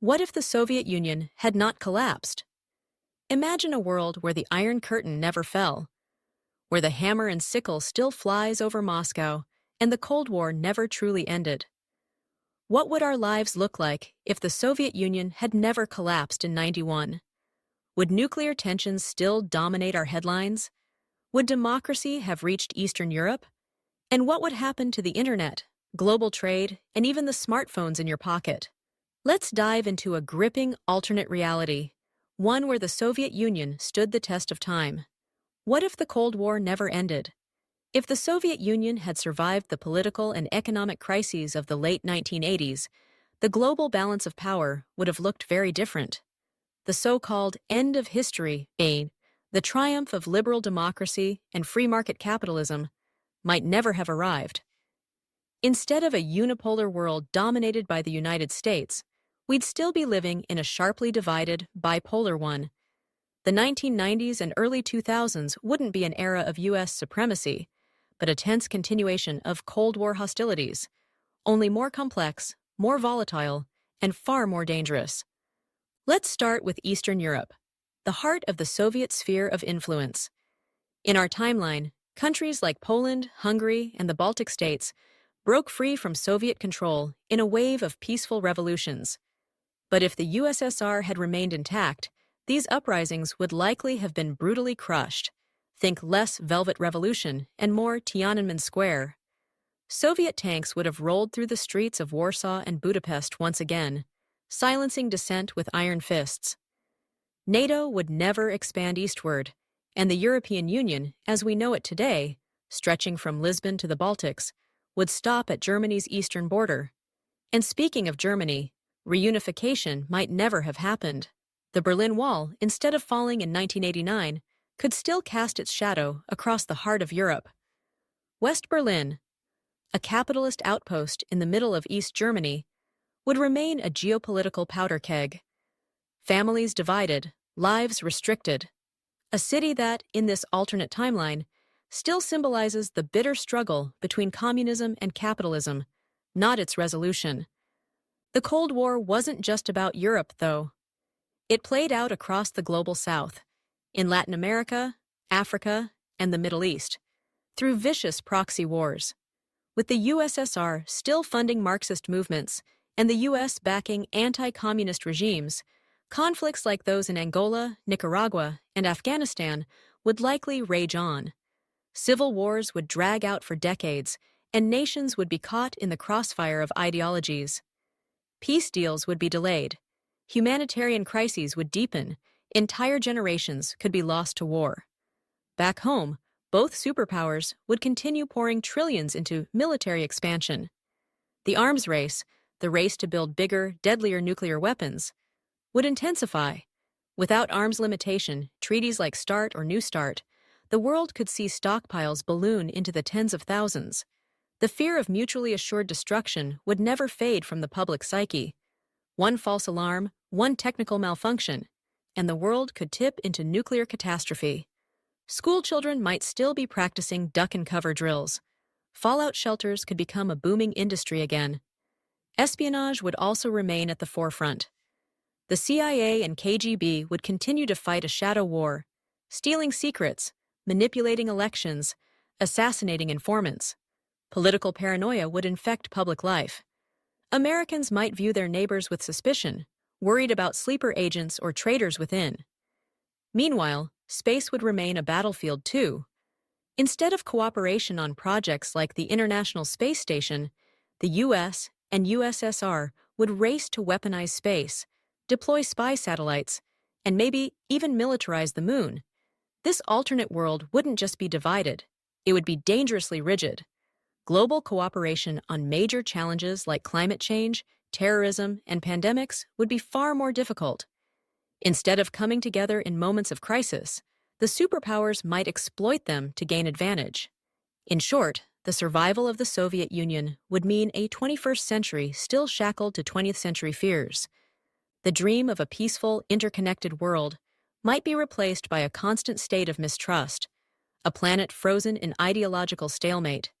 What if the Soviet Union had not collapsed? Imagine a world where the Iron Curtain never fell, where the hammer and sickle still flies over Moscow, and the Cold War never truly ended. What would our lives look like if the Soviet Union had never collapsed in '91? Would nuclear tensions still dominate our headlines? Would democracy have reached Eastern Europe? And what would happen to the internet, global trade, and even the smartphones in your pocket? Let's dive into a gripping alternate reality, one where the Soviet Union stood the test of time. What if the Cold War never ended? If the Soviet Union had survived the political and economic crises of the late 1980s, the global balance of power would have looked very different. The so-called end of history, the triumph of liberal democracy and free market capitalism, might never have arrived. Instead of a unipolar world dominated by the United States, we'd still be living in a sharply divided, bipolar one. The 1990s and early 2000s wouldn't be an era of U.S. supremacy, but a tense continuation of Cold War hostilities, only more complex, more volatile, and far more dangerous. Let's start with Eastern Europe, the heart of the Soviet sphere of influence. In our timeline, countries like Poland, Hungary, and the Baltic states broke free from Soviet control in a wave of peaceful revolutions. But if the USSR had remained intact, these uprisings would likely have been brutally crushed. Think less Velvet Revolution and more Tiananmen Square. Soviet tanks would have rolled through the streets of Warsaw and Budapest once again, silencing dissent with iron fists. NATO would never expand eastward, and the European Union, as we know it today, stretching from Lisbon to the Baltics, would stop at Germany's eastern border. And speaking of Germany, reunification might never have happened. The Berlin Wall, instead of falling in 1989, could still cast its shadow across the heart of Europe. West Berlin, a capitalist outpost in the middle of East Germany, would remain a geopolitical powder keg. Families divided, lives restricted. A city that, in this alternate timeline, still symbolizes the bitter struggle between communism and capitalism, not its resolution. The Cold War wasn't just about Europe, though. It played out across the global south, in Latin America, Africa, and the Middle East, through vicious proxy wars. With the USSR still funding Marxist movements and the U.S. backing anti-communist regimes, conflicts like those in Angola, Nicaragua, and Afghanistan would likely rage on. Civil wars would drag out for decades, and nations would be caught in the crossfire of ideologies. Peace deals would be delayed. Humanitarian crises would deepen. Entire generations could be lost to war. Back home, both superpowers would continue pouring trillions into military expansion. The arms race, the race to build bigger, deadlier nuclear weapons, would intensify. Without arms limitation, treaties like START or New START, the world could see stockpiles balloon into the tens of thousands. The fear of mutually assured destruction would never fade from the public psyche. One false alarm, one technical malfunction, and the world could tip into nuclear catastrophe. School children might still be practicing duck-and-cover drills. Fallout shelters could become a booming industry again. Espionage would also remain at the forefront. The CIA and KGB would continue to fight a shadow war, stealing secrets, manipulating elections, assassinating informants. Political paranoia would infect public life. Americans might view their neighbors with suspicion, worried about sleeper agents or traitors within. Meanwhile, space would remain a battlefield too. Instead of cooperation on projects like the International Space Station, the U.S. and USSR would race to weaponize space, deploy spy satellites, and maybe even militarize the moon. This alternate world wouldn't just be divided, it would be dangerously rigid. Global cooperation on major challenges like climate change, terrorism, and pandemics would be far more difficult. Instead of coming together in moments of crisis, the superpowers might exploit them to gain advantage. In short, the survival of the Soviet Union would mean a 21st century still shackled to 20th century fears. The dream of a peaceful, interconnected world might be replaced by a constant state of mistrust, a planet frozen in ideological stalemate.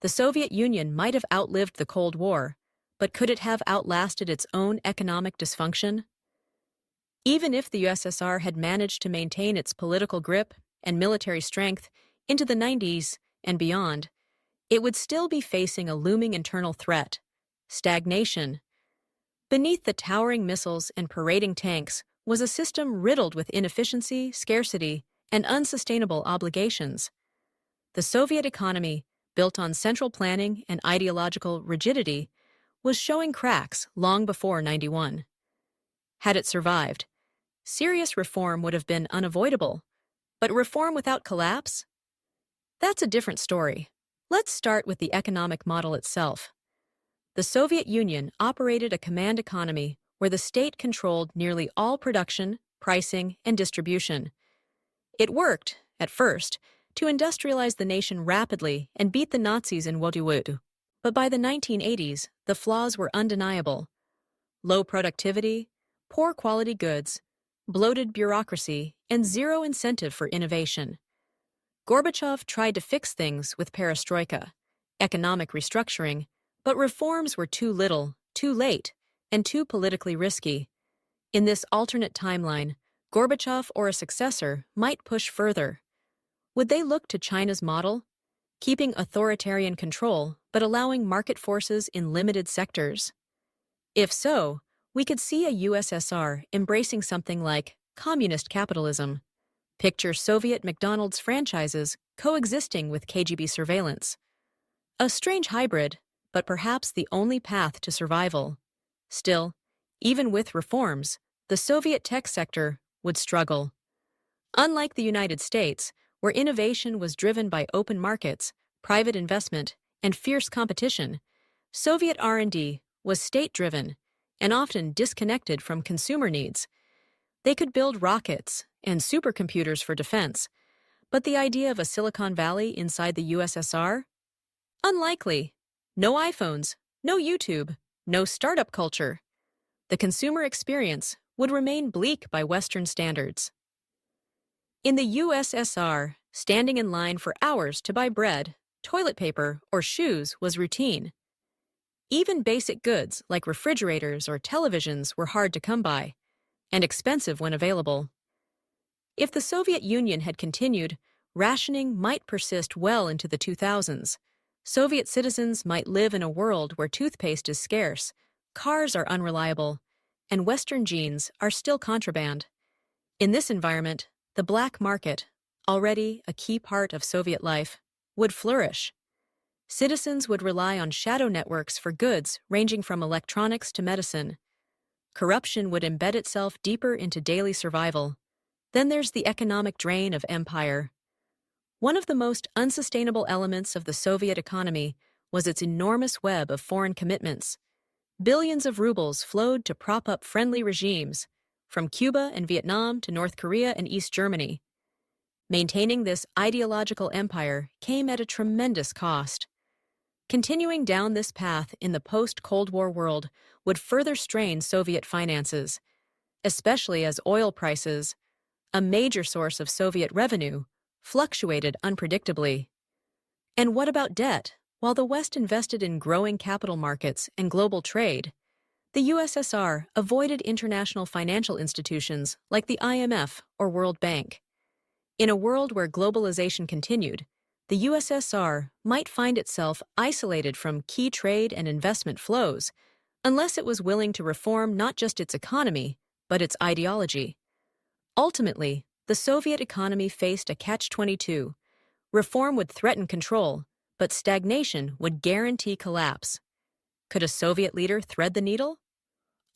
The Soviet Union might have outlived the Cold War, but could it have outlasted its own economic dysfunction? Even if the USSR had managed to maintain its political grip and military strength into the 90s and beyond, it would still be facing a looming internal threat: stagnation. Beneath the towering missiles and parading tanks was a system riddled with inefficiency, scarcity, and unsustainable obligations. The Soviet economy, built on central planning and ideological rigidity, was showing cracks long before 91. Had it survived, serious reform would have been unavoidable. But reform without collapse? That's a different story. Let's start with the economic model itself. The Soviet Union operated a command economy where the state controlled nearly all production, pricing, and distribution. It worked, at first, to industrialize the nation rapidly and beat the Nazis in World War II. But by the 1980s, the flaws were undeniable: low productivity, poor quality goods, bloated bureaucracy, and zero incentive for innovation. Gorbachev tried to fix things with perestroika, economic restructuring, but reforms were too little, too late, and too politically risky. In this alternate timeline, Gorbachev or a successor might push further. Would they look to China's model, keeping authoritarian control but allowing market forces in limited sectors? If so, we could see a USSR embracing something like communist capitalism. Picture Soviet McDonald's franchises coexisting with KGB surveillance. A strange hybrid, but perhaps the only path to survival. Still, even with reforms, the Soviet tech sector would struggle. Unlike the United States, where innovation was driven by open markets, private investment, and fierce competition, Soviet R&D was state-driven and often disconnected from consumer needs. They could build rockets and supercomputers for defense, but the idea of a Silicon Valley inside the USSR? Unlikely. No iPhones, no YouTube, no startup culture. The consumer experience would remain bleak by Western standards. In the USSR, standing in line for hours to buy bread, toilet paper, or shoes was routine. Even basic goods like refrigerators or televisions were hard to come by, and expensive when available. If the Soviet Union had continued, rationing might persist well into the 2000s. Soviet citizens might live in a world where toothpaste is scarce, cars are unreliable, and Western jeans are still contraband. In this environment, the black market, already a key part of Soviet life, would flourish. Citizens would rely on shadow networks for goods ranging from electronics to medicine. Corruption would embed itself deeper into daily survival. Then there's the economic drain of empire. One of the most unsustainable elements of the Soviet economy was its enormous web of foreign commitments. Billions of rubles flowed to prop up friendly regimes, from Cuba and Vietnam to North Korea and East Germany. Maintaining this ideological empire came at a tremendous cost. Continuing down this path in the post-Cold War world would further strain Soviet finances, especially as oil prices, a major source of Soviet revenue, fluctuated unpredictably. And what about debt? While the West invested in growing capital markets and global trade, the USSR avoided international financial institutions like the IMF or World Bank. In a world where globalization continued, the USSR might find itself isolated from key trade and investment flows unless it was willing to reform not just its economy, but its ideology. Ultimately, the Soviet economy faced a catch-22. Reform would threaten control, but stagnation would guarantee collapse. Could a Soviet leader thread the needle?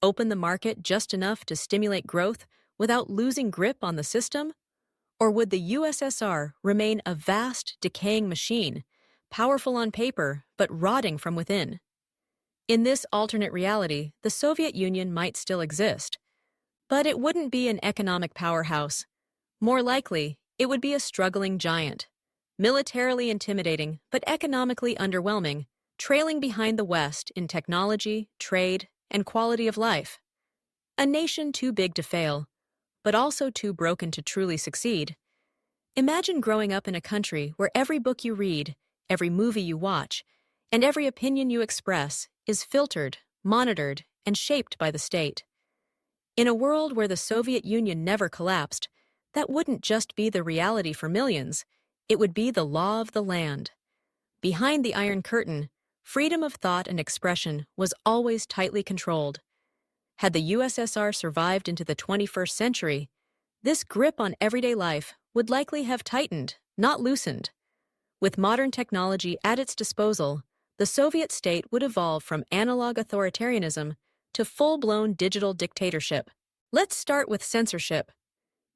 Open the market just enough to stimulate growth without losing grip on the system? Or would the USSR remain a vast, decaying machine, powerful on paper but rotting from within? In this alternate reality, the Soviet Union might still exist, but it wouldn't be an economic powerhouse. More likely, it would be a struggling giant, militarily intimidating but economically underwhelming, trailing behind the West in technology, trade, and quality of life. A nation too big to fail, but also too broken to truly succeed. Imagine growing up in a country where every book you read, every movie you watch, and every opinion you express is filtered, monitored, and shaped by the state. In a world where the Soviet Union never collapsed, that wouldn't just be the reality for millions, it would be the law of the land. Behind the Iron Curtain, freedom of thought and expression was always tightly controlled. Had the USSR survived into the 21st century, this grip on everyday life would likely have tightened, not loosened. With modern technology at its disposal, the Soviet state would evolve from analog authoritarianism to full-blown digital dictatorship. Let's start with censorship.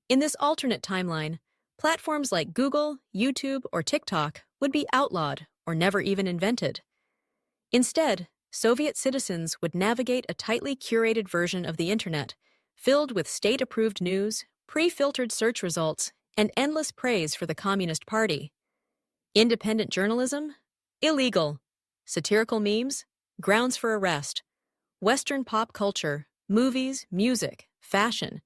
In this alternate timeline, platforms like Google, YouTube, or TikTok would be outlawed or never even invented. Instead, Soviet citizens would navigate a tightly curated version of the internet, filled with state-approved news, pre-filtered search results, and endless praise for the Communist Party. Independent journalism? Illegal. Satirical memes? Grounds for arrest. Western pop culture, movies, music, fashion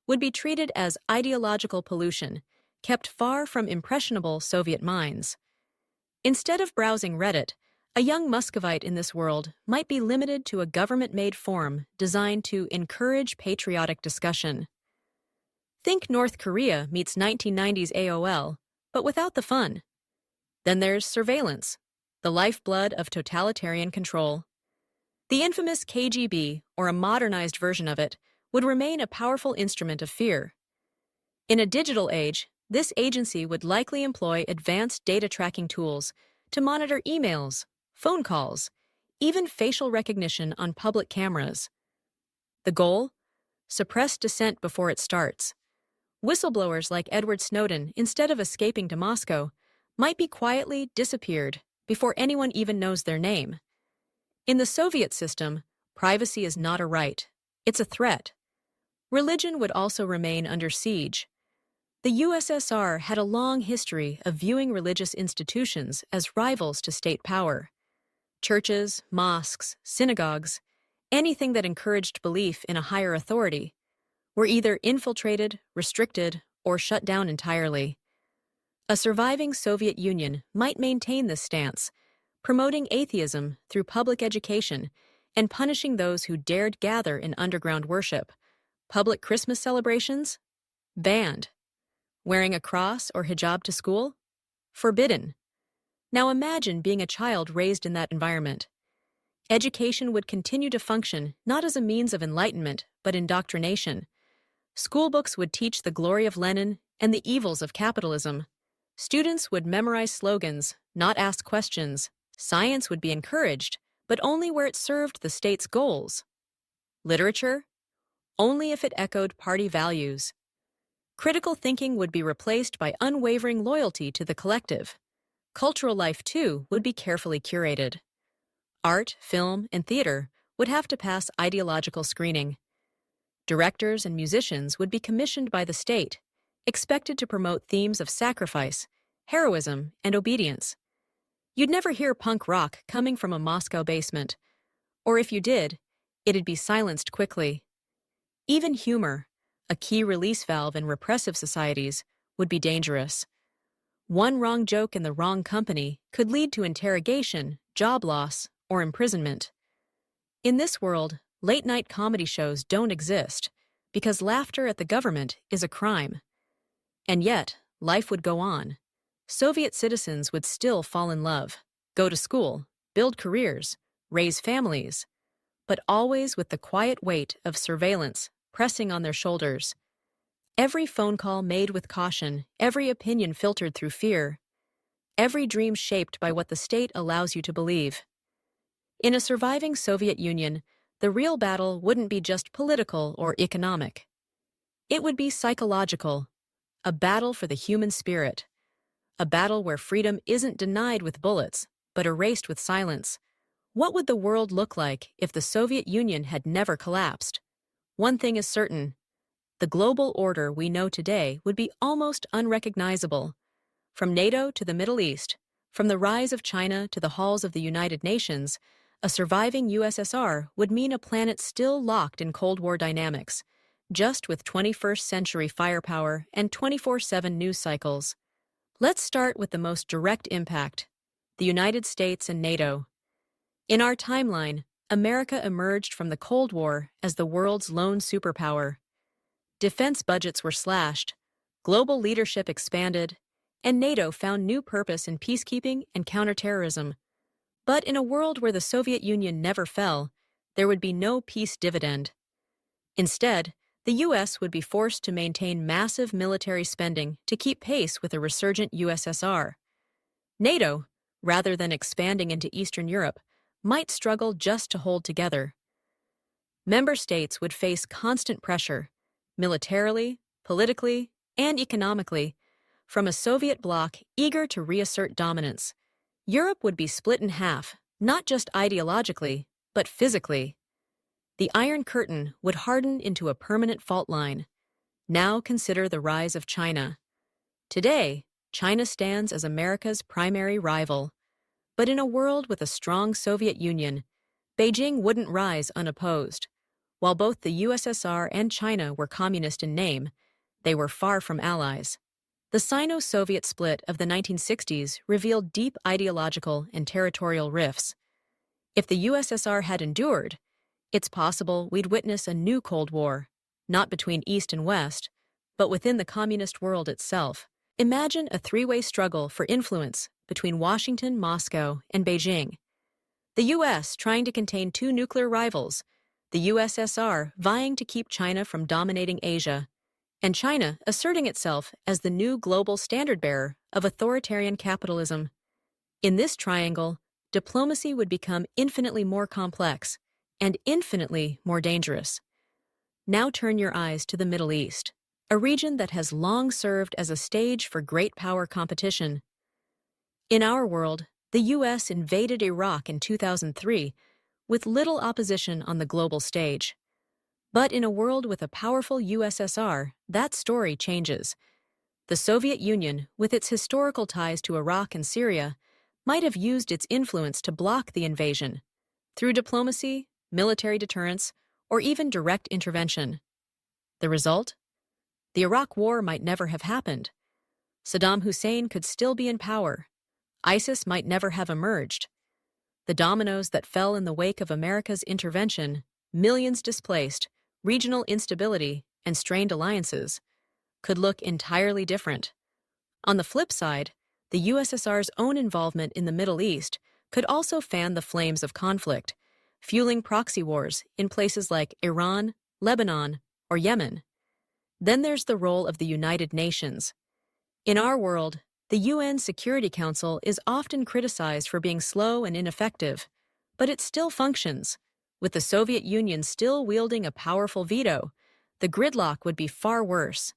would be treated as ideological pollution, kept far from impressionable Soviet minds. Instead of browsing Reddit, a young Muscovite in this world might be limited to a government-made forum designed to encourage patriotic discussion. Think North Korea meets 1990s AOL, but without the fun. Then there's surveillance, the lifeblood of totalitarian control. The infamous KGB, or a modernized version of it, would remain a powerful instrument of fear. In a digital age, this agency would likely employ advanced data tracking tools to monitor emails, phone calls, even facial recognition on public cameras. The goal? Suppress dissent before it starts. Whistleblowers like Edward Snowden, instead of escaping to Moscow, might be quietly disappeared before anyone even knows their name. In the Soviet system, privacy is not a right, it's a threat. Religion would also remain under siege. The USSR had a long history of viewing religious institutions as rivals to state power. Churches, mosques, synagogues, anything that encouraged belief in a higher authority, were either infiltrated, restricted, or shut down entirely. A surviving Soviet Union might maintain this stance, promoting atheism through public education and punishing those who dared gather in underground worship. Public Christmas celebrations? Banned. Wearing a cross or hijab to school? Forbidden. Now imagine being a child raised in that environment. Education would continue to function not as a means of enlightenment, but indoctrination. School books would teach the glory of Lenin and the evils of capitalism. Students would memorize slogans, not ask questions. Science would be encouraged, but only where it served the state's goals. Literature? Only if it echoed party values. Critical thinking would be replaced by unwavering loyalty to the collective. Cultural life, too, would be carefully curated. Art, film, and theater would have to pass ideological screening. Directors and musicians would be commissioned by the state, expected to promote themes of sacrifice, heroism, and obedience. You'd never hear punk rock coming from a Moscow basement, or if you did, it'd be silenced quickly. Even humor, a key release valve in repressive societies, would be dangerous. One wrong joke in the wrong company could lead to interrogation, job loss, or imprisonment. In this world, late-night comedy shows don't exist because laughter at the government is a crime. And yet, life would go on. Soviet citizens would still fall in love, go to school, build careers, raise families, but always with the quiet weight of surveillance pressing on their shoulders. Every phone call made with caution, every opinion filtered through fear, every dream shaped by what the state allows you to believe. In a surviving Soviet Union, the real battle wouldn't be just political or economic. It would be psychological, a battle for the human spirit, a battle where freedom isn't denied with bullets, but erased with silence. What would the world look like if the Soviet Union had never collapsed? One thing is certain. The global order we know today would be almost unrecognizable. From NATO to the Middle East, from the rise of China to the halls of the United Nations, a surviving USSR would mean a planet still locked in Cold War dynamics, just with 21st century firepower and 24/7 news cycles. Let's start with the most direct impact, the United States and NATO. In our timeline, America emerged from the Cold War as the world's lone superpower. Defense budgets were slashed, global leadership expanded, and NATO found new purpose in peacekeeping and counterterrorism. But in a world where the Soviet Union never fell, there would be no peace dividend. Instead, the U.S. would be forced to maintain massive military spending to keep pace with a resurgent USSR. NATO, rather than expanding into Eastern Europe, might struggle just to hold together. Member states would face constant pressure, militarily, politically, and economically, from a Soviet bloc eager to reassert dominance. Europe would be split in half, not just ideologically, but physically. The Iron Curtain would harden into a permanent fault line. Now consider the rise of China. Today, China stands as America's primary rival. But in a world with a strong Soviet Union, Beijing wouldn't rise unopposed. While both the USSR and China were communist in name, they were far from allies. The Sino-Soviet split of the 1960s revealed deep ideological and territorial rifts. If the USSR had endured, it's possible we'd witness a new Cold War, not between East and West, but within the communist world itself. Imagine a three-way struggle for influence between Washington, Moscow, and Beijing. The U.S. trying to contain two nuclear rivals, the USSR vying to keep China from dominating Asia, and China asserting itself as the new global standard-bearer of authoritarian capitalism. In this triangle, diplomacy would become infinitely more complex and infinitely more dangerous. Now turn your eyes to the Middle East, a region that has long served as a stage for great power competition. In our world, the U.S. invaded Iraq in 2003 with little opposition on the global stage. But in a world with a powerful USSR, that story changes. The Soviet Union, with its historical ties to Iraq and Syria, might have used its influence to block the invasion, through diplomacy, military deterrence, or even direct intervention. The result? The Iraq War might never have happened. Saddam Hussein could still be in power. ISIS might never have emerged. The dominoes that fell in the wake of America's intervention, millions displaced, regional instability, and strained alliances, could look entirely different. On the flip side, the USSR's own involvement in the Middle East could also fan the flames of conflict, fueling proxy wars in places like Iran, Lebanon, or Yemen. Then there's the role of the United Nations. In our world, the UN Security Council is often criticized for being slow and ineffective, but it still functions. With the Soviet Union still wielding a powerful veto, the gridlock would be far worse.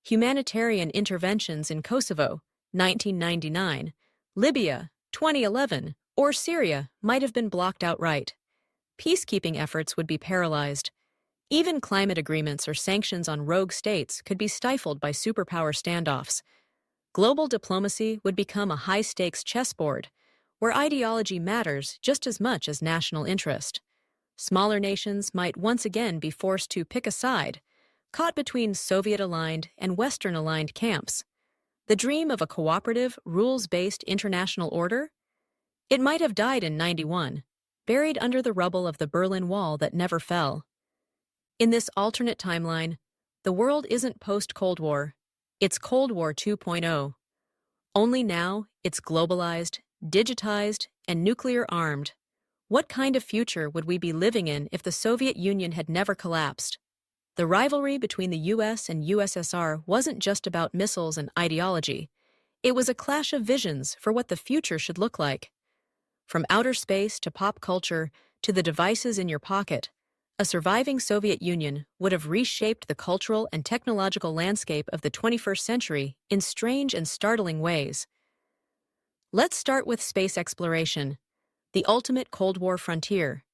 Humanitarian interventions in Kosovo, 1999, Libya, 2011, or Syria might have been blocked outright. Peacekeeping efforts would be paralyzed. Even climate agreements or sanctions on rogue states could be stifled by superpower standoffs. Global diplomacy would become a high-stakes chessboard, where ideology matters just as much as national interest. Smaller nations might once again be forced to pick a side, caught between Soviet-aligned and Western-aligned camps. The dream of a cooperative, rules-based international order? It might have died in '91, buried under the rubble of the Berlin Wall that never fell. In this alternate timeline, the world isn't post-Cold War, it's Cold War 2.0. Only now, it's globalized, digitized, and nuclear-armed. What kind of future would we be living in if the Soviet Union had never collapsed? The rivalry between the US and USSR wasn't just about missiles and ideology. It was a clash of visions for what the future should look like. From outer space to pop culture to the devices in your pocket, a surviving Soviet Union would have reshaped the cultural and technological landscape of the 21st century in strange and startling ways. Let's start with space exploration, the ultimate Cold War frontier.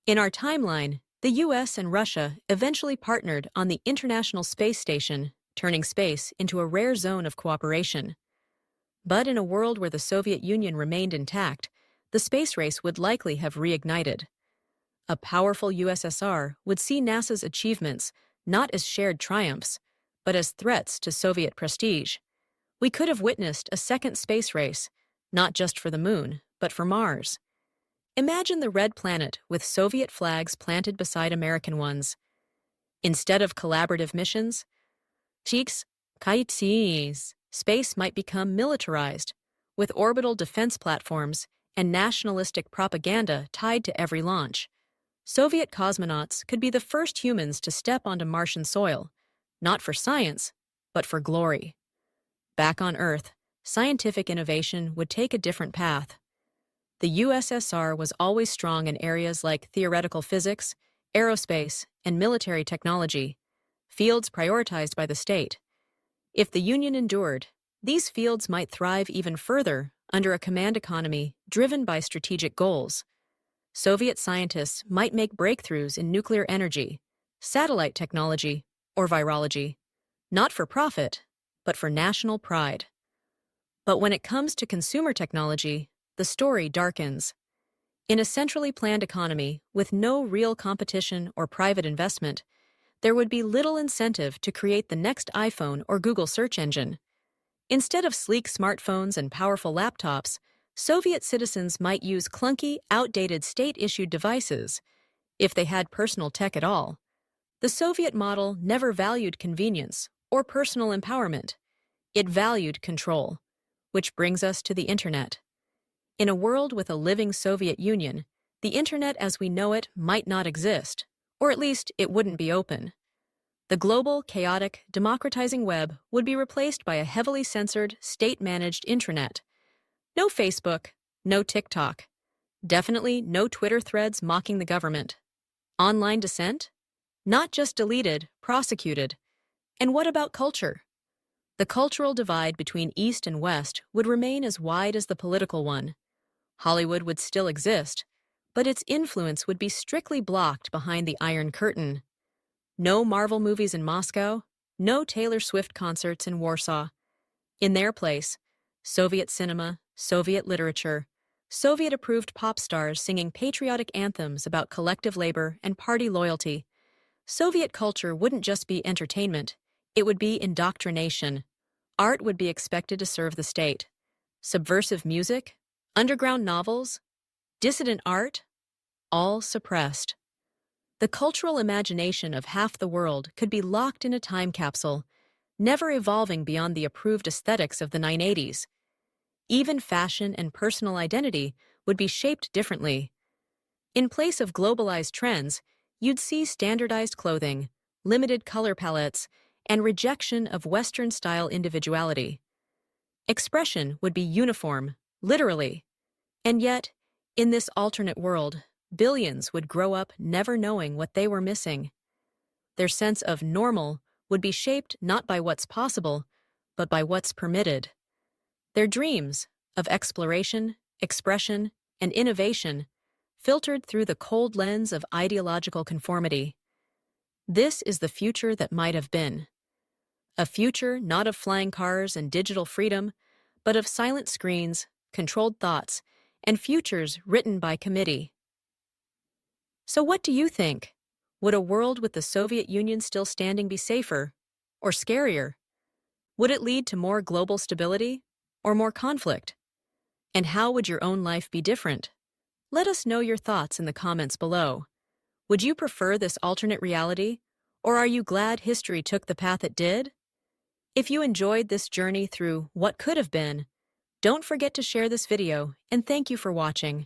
In our timeline, the US and Russia eventually partnered on the International Space Station, turning space into a rare zone of cooperation. But in a world where the Soviet Union remained intact, the space race would likely have reignited. A powerful USSR would see NASA's achievements not as shared triumphs, but as threats to Soviet prestige. We could have witnessed a second space race, not just for the Moon, but for Mars. Imagine the red planet with Soviet flags planted beside American ones. Instead of collaborative missions, Cheeks, Kaitis, space might become militarized, with orbital defense platforms and nationalistic propaganda tied to every launch. Soviet cosmonauts could be the first humans to step onto Martian soil, not for science, but for glory. Back on Earth, scientific innovation would take a different path. The USSR was always strong in areas like theoretical physics, aerospace, and military technology, fields prioritized by the state. If the Union endured, these fields might thrive even further under a command economy driven by strategic goals. Soviet scientists might make breakthroughs in nuclear energy, satellite technology, or virology, not for profit, but for national pride. But when it comes to consumer technology, the story darkens. In a centrally planned economy with no real competition or private investment, there would be little incentive to create the next iPhone or Google search engine. Instead of sleek smartphones and powerful laptops, Soviet citizens might use clunky, outdated state-issued devices, if they had personal tech at all. The Soviet model never valued convenience or personal empowerment. It valued control, which brings us to the Internet. In a world with a living Soviet Union, the Internet as we know it might not exist, or at least it wouldn't be open. The global, chaotic, democratizing web would be replaced by a heavily censored, state-managed intranet. No Facebook, no TikTok. Definitely no Twitter threads mocking the government. Online dissent? Not just deleted, prosecuted. And what about culture? The cultural divide between East and West would remain as wide as the political one. Hollywood would still exist, but its influence would be strictly blocked behind the Iron Curtain. No Marvel movies in Moscow, no Taylor Swift concerts in Warsaw. In their place, Soviet cinema, Soviet literature, Soviet-approved pop stars singing patriotic anthems about collective labor and party loyalty. Soviet culture wouldn't just be entertainment, it would be indoctrination. Art would be expected to serve the state. Subversive music, underground novels, dissident art, all suppressed. The cultural imagination of half the world could be locked in a time capsule, never evolving beyond the approved aesthetics of the 1980s. Even fashion and personal identity would be shaped differently. In place of globalized trends, you'd see standardized clothing, limited color palettes, and rejection of Western-style individuality. Expression would be uniform, literally. And yet, in this alternate world, billions would grow up never knowing what they were missing. Their sense of normal would be shaped not by what's possible, but by what's permitted. Their dreams of exploration, expression, and innovation filtered through the cold lens of ideological conformity. This is the future that might have been. A future not of flying cars and digital freedom, but of silent screens, controlled thoughts, and futures written by committee. So what do you think? Would a world with the Soviet Union still standing be safer or scarier? Would it lead to more global stability or more conflict? And how would your own life be different? Let us know your thoughts in the comments below. Would you prefer this alternate reality, or are you glad history took the path it did? If you enjoyed this journey through what could have been, don't forget to share this video, and thank you for watching.